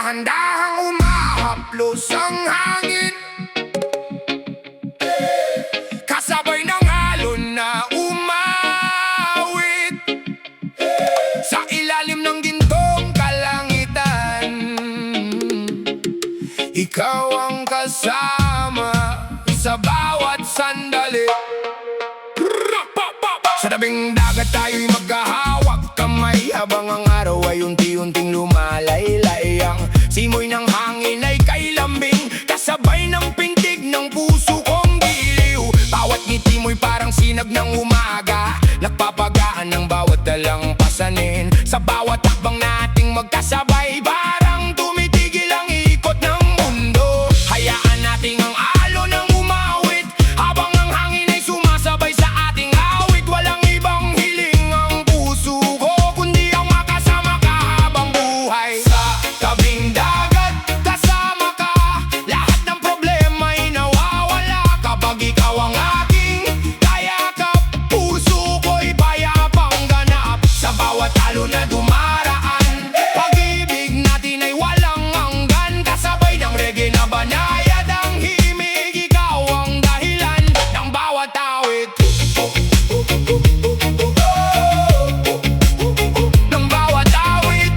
Dahan-dahang umahaplos ang hangin, kasabay ng alon na umawit sa ilalim ng gintong kalangitan. Ikaw ang kasama sa bawat sandali. Sa tabing dagat tayo'y maghahawak kamay, habang ang araw ay unti-unting lumalaylay. Ang simoy ng hangin ay kailambing, kasabay ng pintig ng puso kong giliw. Bawat ngiti mo'y parang sinag ng umaga, nagpapagaan ng bawat dalang pasanin. Sa bawat takbang nating magkasabay, parang tumitigil ang ikot ng mundo. Hayaan nating ang alon ng umawit, habang ang hangin ay sumasabay sa ating awit. Walang ibang hiling ang puso ko, kundi ang makasama ka habang buhay. Sa tabing dagat, kasama ka, lahat ng problema ay nawawala kapag ikaw ang aking kayakap. Puso ko'y payapang ganap sa bawat alon na dumaraan. Pag-ibig natin ay walang hanggan, kasabay ng reggae na banayad ang himig. Ikaw ang dahilan ng bawat awit, ng bawat awit.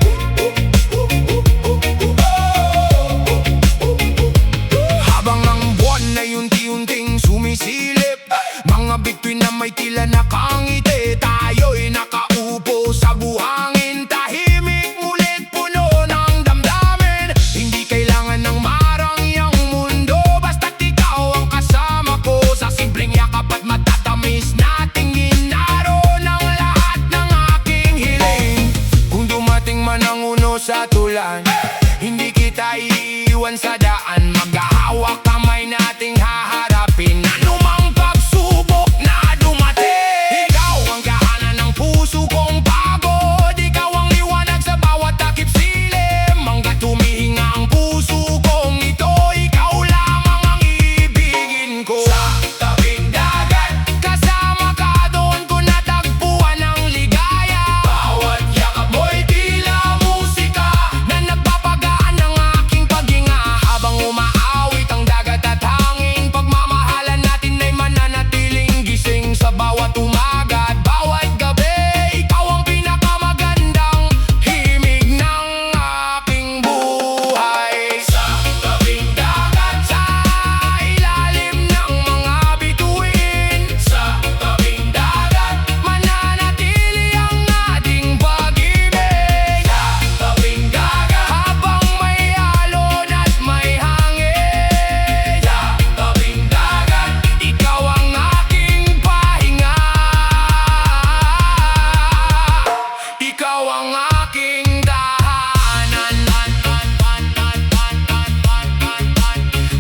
Habang ang buwan ay unti-unting sumisilip, mga bituin na may tila nakangiti, tayo'y nakaupo sa buhangin. Tahimik ngunit puno ng damdamin, hindi kailangan ng marangyang mundo, basta't ikaw ang kasama ko. Sa simpleng yakap at matatamis na tingin, naroon ang lahat ng aking hiling. Kung dumating man ang uno sa tulan, hindi kita iiwan sa daan. Maghahawak kamay nating haharapin anumang pagsubok na dumating. Ikaw ang kahanan ng puso kong pagod, ikaw ang liwanag sa bawat takip silim. Hanggat humihinga ang puso kong ito, ikaw lamang ang iibigin ko. Sa tabing dagat, kasama ka, doon ko natagpuan ang ligaya. Bawat yakap mo'y tila musika na nagpapagaan ng aking paghinga. Habang umaawit ang dagat at hangin, pagmamahalan natin ay mananatiling gising. Sa bawat umaga at bawat gabi, ikaw ang pinakamagandang himig ng aking buhay. Sa tabing dagat, sa ilalim ng mga bituin, sa tabing dagat, mananatili ang ating pag-ibig. Sa tabing dagat, habang may alon at may hangin, sa tabing dagat, ikaw ang aking pahinga. Ikaw ang aking tahanan,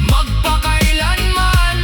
magpakailanman.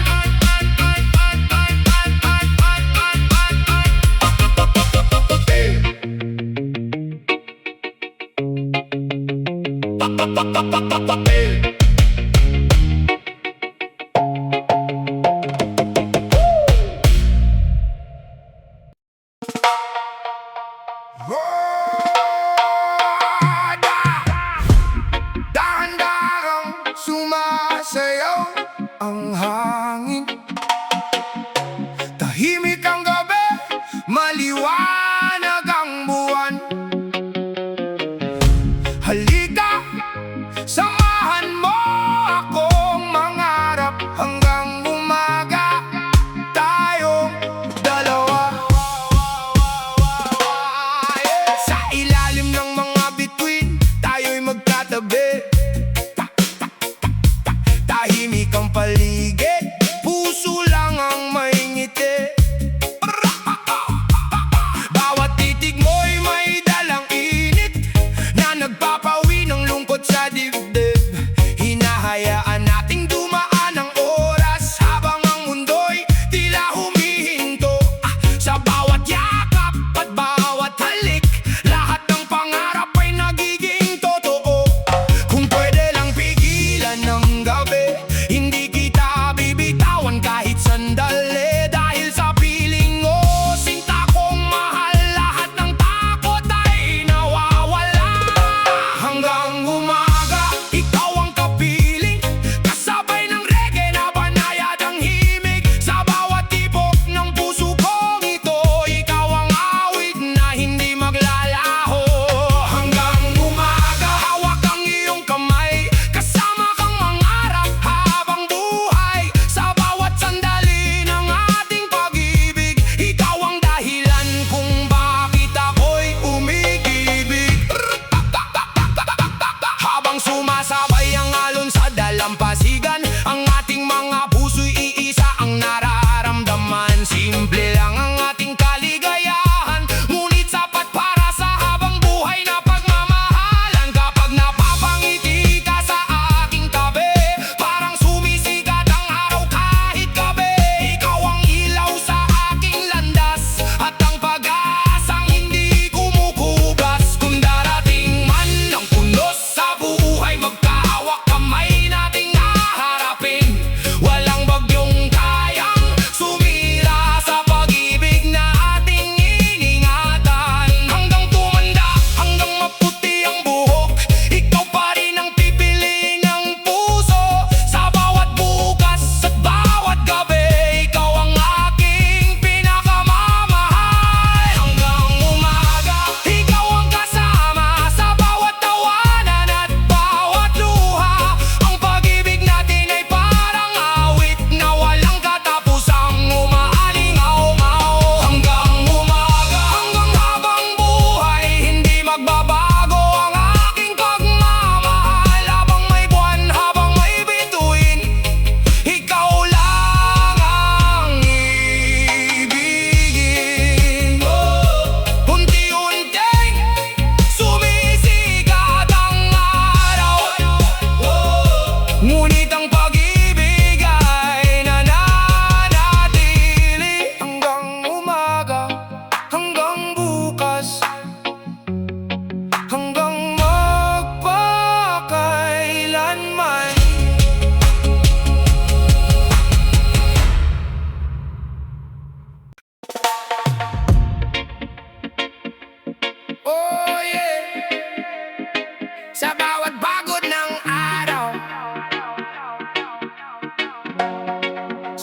Dahan-dahang sumasayaw ang hangin, tahimik ang gabi, maliwanag ang buwan. Halika, samahan mo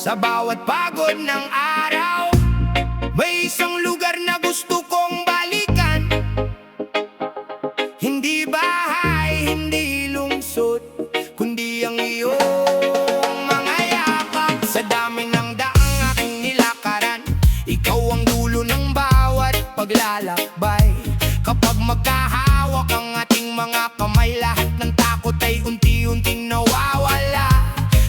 Sa bawat pagod ng araw, may isang lugar na gusto kong balikan. Hindi bahay, hindi lungsod, kundi ang iyong mga yakap. Sa dami ng daang aking nilakaran, ikaw ang dulo ng bawat paglalakbay. Kapag magkahawak ang ating mga kamay, lahat ng takot ay unti-unting nawawala.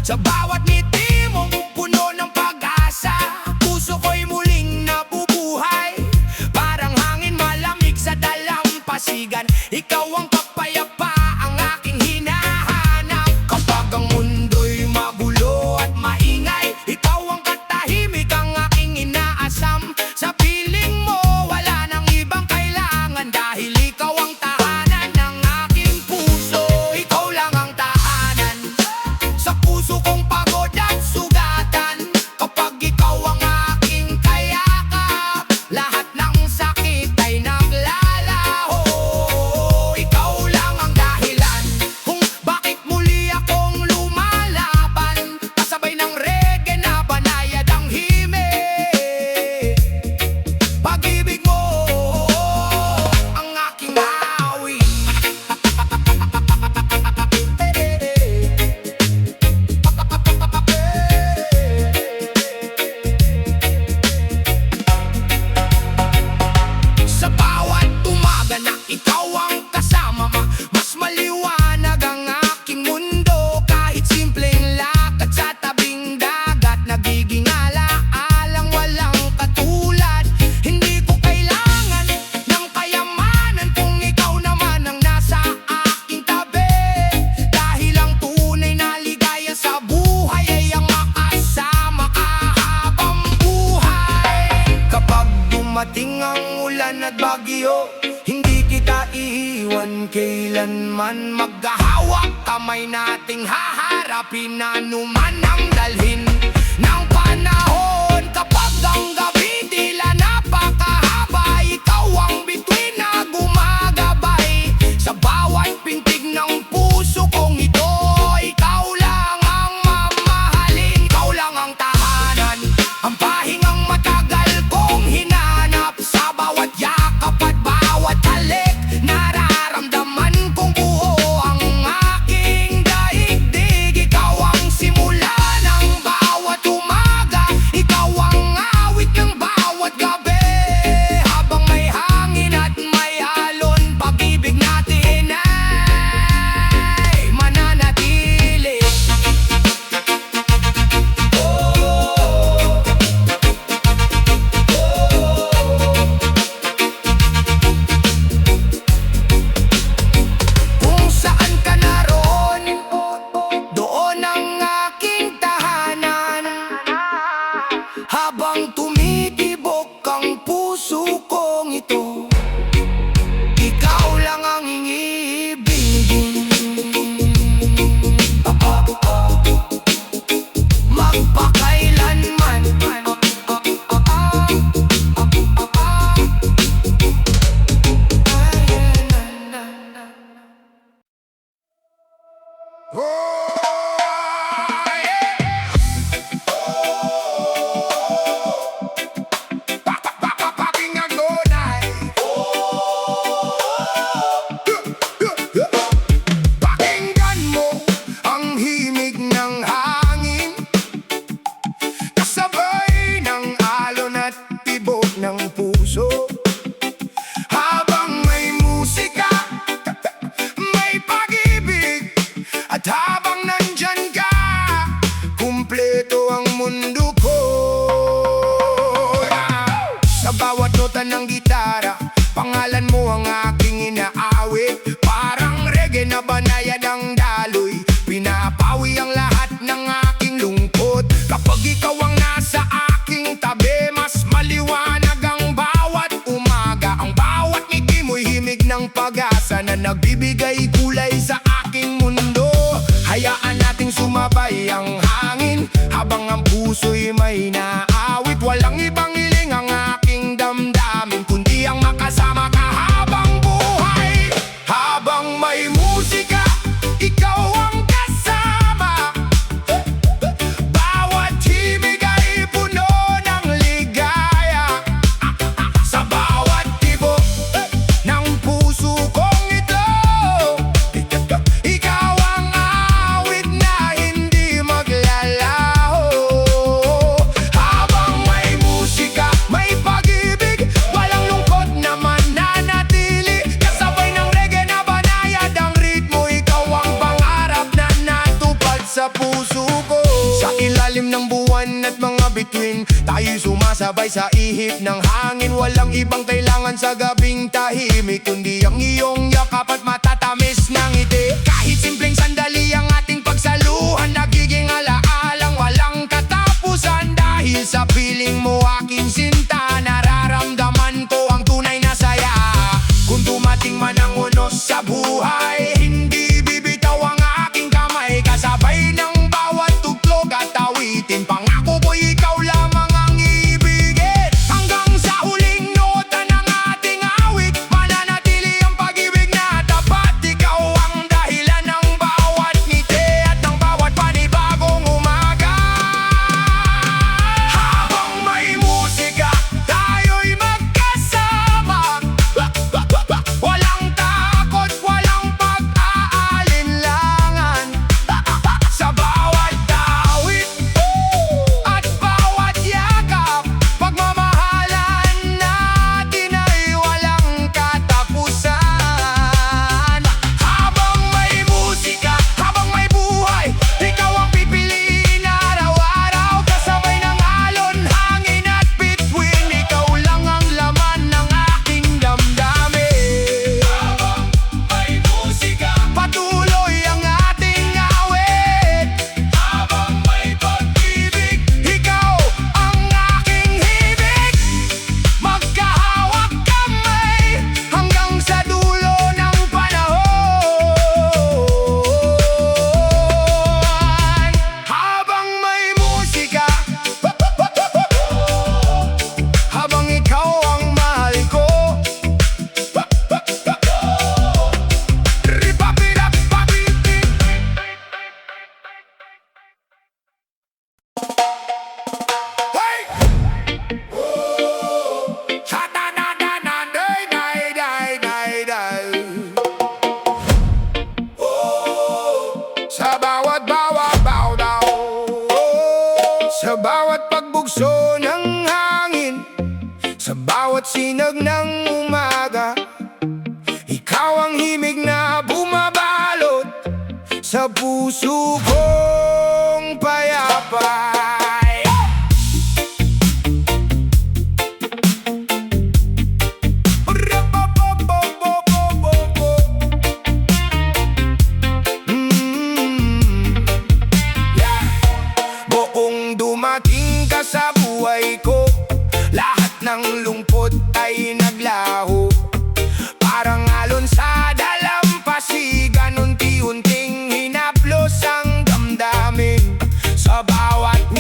Sa bawat ngiti mong puno ng pag-asa, puso ko'y muling nabubuhay. Parang hangin malamig sa dalampasigan, ikaw ang kapayapaang aking hinahanap. Kapag ang mundo'y magulo at maingay, ikaw ang katahimik ang aking inaasam. Sa piling mo wala nang ibang kailangan, dahil ikaw ang tahanan ng aking puso. Ikaw lang ang tahanan sa puso kong pagod at sugatan. Kapag ikaw ang aking kayakap, lahat ng sakit ay naglalaho. Ikaw lang ang dahilan kung bakit muli akong lumalaban, kasabay ng reggae na banayad ang himig. Pag-ibig mo ang aking awit. Sa bawat umaga na ikaw ang kasama, mas maliwanag ang aking mundo. Kahit simpleng lakad sa tabing dagat, nagiging alaalang walang katulad. Hindi ko kailangan ng kayamanan kung ikaw naman ang nasa aking tabi, dahil ang tunay na ligaya sa buhay ay ang makasama ka habang buhay. Kapag dumating ang ulan at bagyo, hindi kita iiwan kailanman. Maghahawak kamay nating haharapin anuman ang dalhin ng panahon. Kapag ang gabi tila napakahaba, ikaw ang bituin na gumagabay. Sa bawat pintig ng puso kong ito, ikaw lang ang mamahalin. Ikaw lang ang tahanan, ang pahingang matagal kong hinanap. Sa bawat yakap at bawat halik, nararamdaman kong buo ang aking daigdig. Ikaw ang simula ng bawat umaga, ikaw ang awit ng bawat gabi. Habang may hangin at may alon, pag-ibig natin ay mananatili. Kung saan ka naroon, doon ang aking tahanan. Habang tumitibok ang puso kong ito, ikaw lang ang iibigin. Magpakailanman. Pakinggan mo ang himig ng hangin, kasabay ng alon at tibok ng puso. Habang may musika, may pag-ibig, at habang nandyan ka, kumpleto ang mundo ko. Sa bawat nota ng gitara, pangalan mo ang aking inaawit. Parang reggae na banayad ang daloy, pinapawi ang lahat ng aking lungkot. Kapag ikaw ang nasa aking tabi, mas maliwanag ang bawat umaga. Ang bawat ngiti mo'y himig ng pag-asa na nagbibigay kulay sa aking mundo. Hayaan nating sumabay ang hangin habang ang puso'y may naawit. Walang ibang hiling ang aking damdamin, kundi ang makasama ka habang buhay. Habang may musika, ikaw ang kasama. Bawat himig Kasabay sa ihip ng hangin, walang ibang kailangan sa gabing tahimik, kundi ang iyong yakap at matatamis ng ngiti. Kahit simpleng sandali ang ating pagsaluhan, nagiging alaalang walang katapusan. Dahil sa piling mo aking sinta, nararamdaman ko ang tunay na saya. Kung dumating man ang unos sa buhay, hindi bibitaw ang aking kamay. Kasabay ng bawat tuklog at awitin, pangako ko'y ikaw lamang ang ibigin. Hanggang sa huling nota ng ating awit, mananatili ang pag-ibig na tapat. Ikaw ang dahilan ng bawat ngiti at ng bawat panibagong umaga. Habang may musika, tayo'y magkasama. Walang takot, walang pag-aalinlangan. Sa bawat awit at bawat yakap, pagmamahalan natin ay walang katapusan. Habang may musika, habang may buhay, ikaw ang pipiliin araw-araw. Kasabay ng alon, hangin at bituin, ikaw lang ang laman ng aking damdamin. Habang may musika, patuloy ang ating awit. Habang may pag-ibig, ikaw ang aking hibig. Magkahawak kamay hanggang sa dulo ng panahon. Habang may musika, habang ikaw ang mahal ko. Hey! Sa bawat bawa-baw-daw, sa bawat pagbugso ng hangin, sa bawat sinag ng umaga, ikaw ang himig na bumabalot sa puso kong payapa. Buong dumating ka sa buhay ko, lahat ng lungkot ay naglaho. Parang alon sa dalampasigan, unti-unting hinaplos ang damdamin. Sa bawat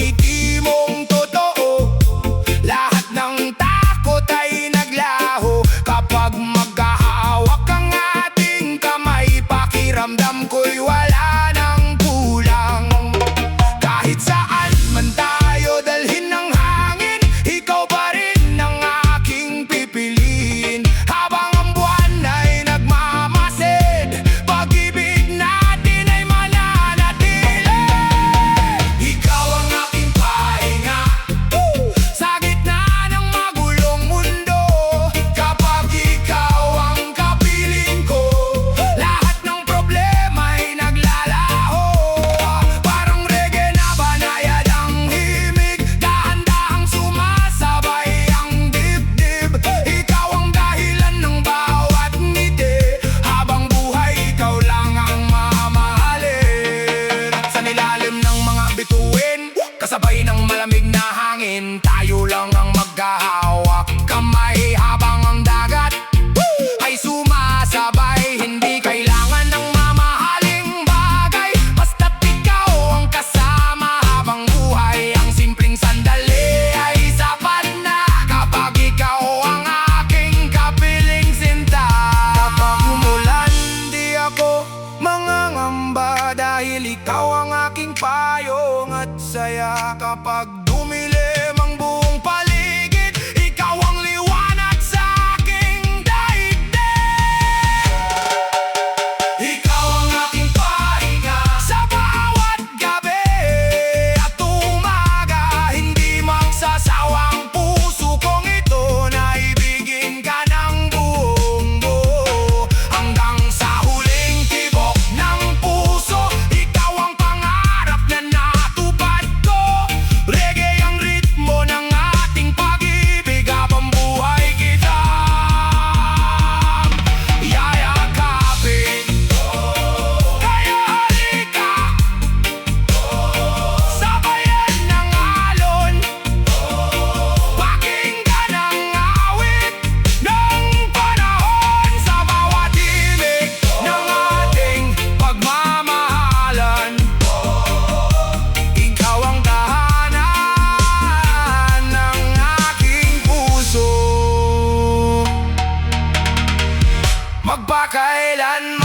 kailanman.